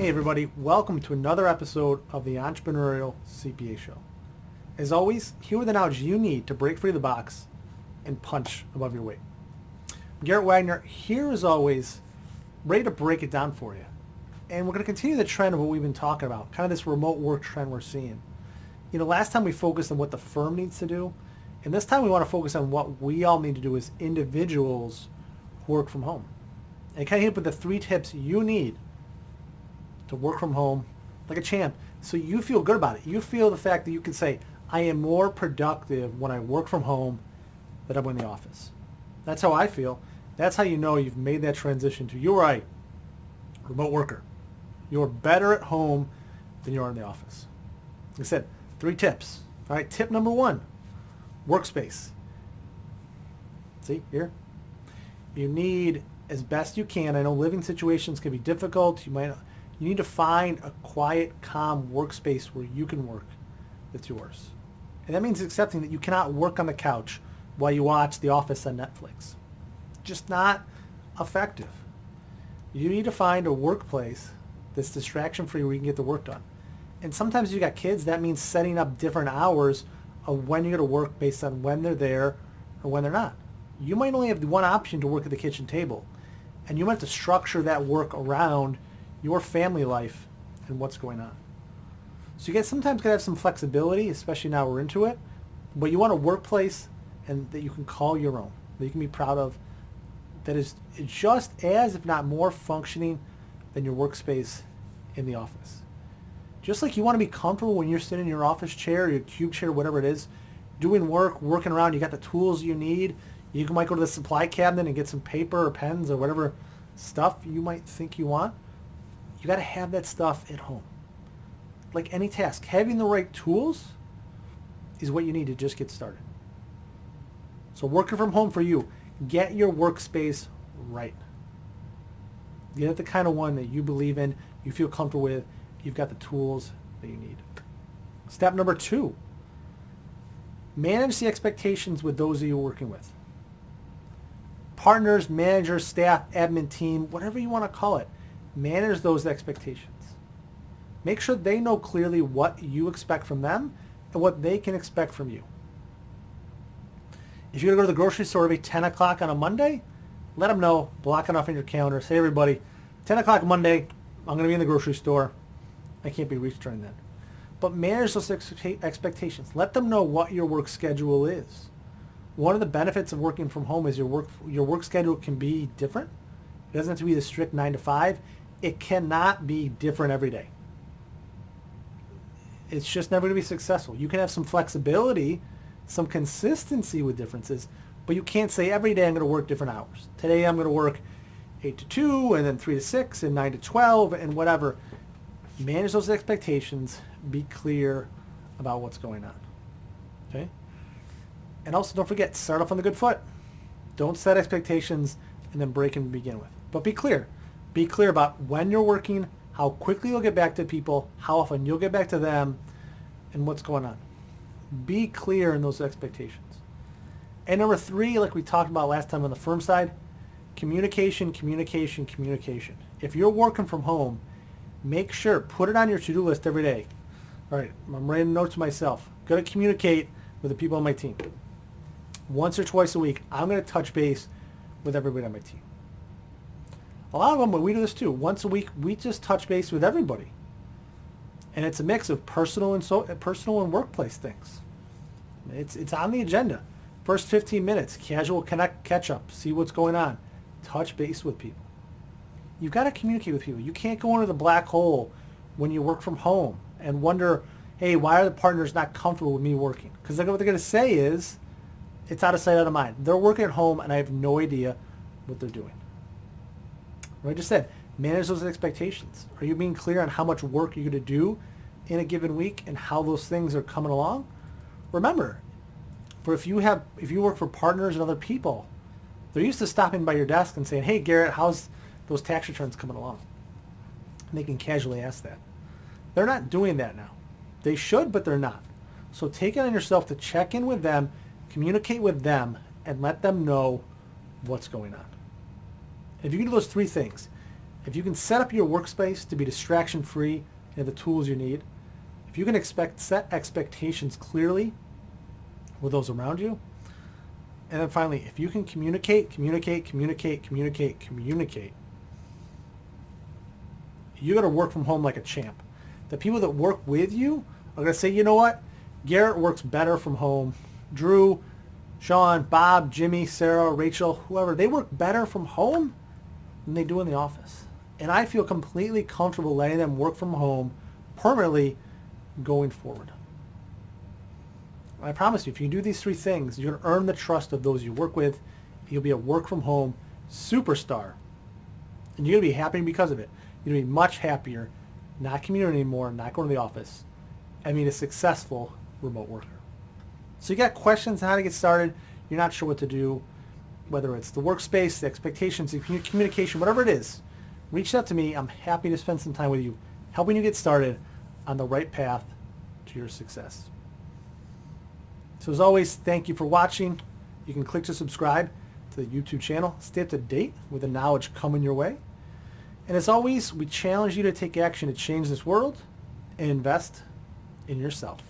Hey everybody, welcome to another episode of the Entrepreneurial CPA Show. As always, here are the knowledge you need to break free of the box and punch above your weight. Garrett Wagner, here as always, ready to break it down for you. And we're going to continue the trend of what we've been talking about, kind of this remote work trend we're seeing. You know, last time we focused on what the firm needs to do, and this time we want to focus on what we all need to do as individuals who work from home. And kind of hit with the 3 tips you need to work from home like a champ, so you feel good about it. You feel the fact that you can say, I am more productive when I work from home than I'm in the office. That's how I feel. That's how you know you've made that transition to, you're right, remote worker. You're better at home than you are in the office. Like I said, 3 tips. All right, tip number 1, workspace. See, here? You need, as best you can, I know living situations can be difficult. You need to find a quiet, calm workspace where you can work that's yours. And that means accepting that you cannot work on the couch while you watch The Office on Netflix. Just not effective. You need to find a workplace that's distraction-free where you can get the work done. And sometimes you got kids, that means setting up different hours of when you're going to work based on when they're there or when they're not. You might only have one option to work at the kitchen table, and you might have to structure that work around your family life and what's going on. So you guys sometimes got to have some flexibility, especially now we're into it, but you want a workplace and that you can call your own, that you can be proud of, that is just as, if not more, functioning than your workspace in the office. Just like you want to be comfortable when you're sitting in your office chair, your cube chair, whatever it is, doing work, working around, you got the tools you need. You might go to the supply cabinet and get some paper or pens or whatever stuff you might think you want. You got to have that stuff at home. Like any task, having the right tools is what you need to just get started. So working from home for you, get your workspace right. Get the kind of one that you believe in, you feel comfortable with, you've got the tools that you need. Step number 2, manage the expectations with those that you're working with. Partners, managers, staff, admin team, whatever you want to call it. Manage those expectations. Make sure they know clearly what you expect from them and what they can expect from you. If you're going to go to the grocery store every 10 o'clock on a Monday, let them know, block it off in your calendar. Say, everybody, 10 o'clock Monday, I'm going to be in the grocery store. I can't be reached during that. But manage those expectations. Let them know what your work schedule is. One of the benefits of working from home is your work schedule can be different. It doesn't have to be the strict 9 to 5. It cannot be different every day. It's just never going to be successful. You can have some flexibility, some consistency with differences, but you can't say every day I'm going to work different hours. Today I'm going to work 8 to 2 and then 3 to 6 and 9 to 12 and whatever. Manage those expectations. Be clear about what's going on. Okay? And also don't forget, start off on the good foot. Don't set expectations and then break them to begin with. But be clear. Be clear about when you're working, how quickly you'll get back to people, how often you'll get back to them, and what's going on. Be clear in those expectations. And number 3, like we talked about last time on the firm side, communication, communication, communication. If you're working from home, make sure, put it on your to-do list every day. All right, I'm writing notes to myself. Got to communicate with the people on my team. Once or twice a week, I'm going to touch base with everybody on my team. A lot of them, we do this too. Once a week, we just touch base with everybody. And it's a mix of personal and workplace things. It's on the agenda. First 15 minutes, casual catch up, see what's going on. Touch base with people. You've got to communicate with people. You can't go into the black hole when you work from home and wonder, hey, why are the partners not comfortable with me working? Because what they're going to say is, it's out of sight, out of mind. They're working at home and I have no idea what they're doing. Like I just said, manage those expectations. Are you being clear on how much work you're going to do in a given week and how those things are coming along? Remember, if you work for partners and other people, they're used to stopping by your desk and saying, hey, Garrett, how's those tax returns coming along? And they can casually ask that. They're not doing that now. They should, but they're not. So take it on yourself to check in with them, communicate with them, and let them know what's going on. If you can do those 3 things, If you can set up your workspace to be distraction-free and have the tools you need, if you can set expectations clearly with those around you, and then finally, if you can communicate, you're going to work from home like a champ. The people that work with you are going to say, you know what? Garrett works better from home. Drew, Sean, Bob, Jimmy, Sarah, Rachel, whoever, they work better from home than they do in the office. And I feel completely comfortable letting them work from home permanently going forward. I promise you, if you do these 3 things, you're going to earn the trust of those you work with. You'll be a work from home superstar. And you're going to be happy because of it. You're going to be much happier, not commuting anymore, not going to the office. I mean, a successful remote worker. So you got questions on how to get started, you're not sure what to do, whether it's the workspace, the expectations, the communication, whatever it is, reach out to me. I'm happy to spend some time with you, helping you get started on the right path to your success. So as always, thank you for watching. You can click to subscribe to the YouTube channel. Stay up to date with the knowledge coming your way. And as always, we challenge you to take action to change this world and invest in yourself.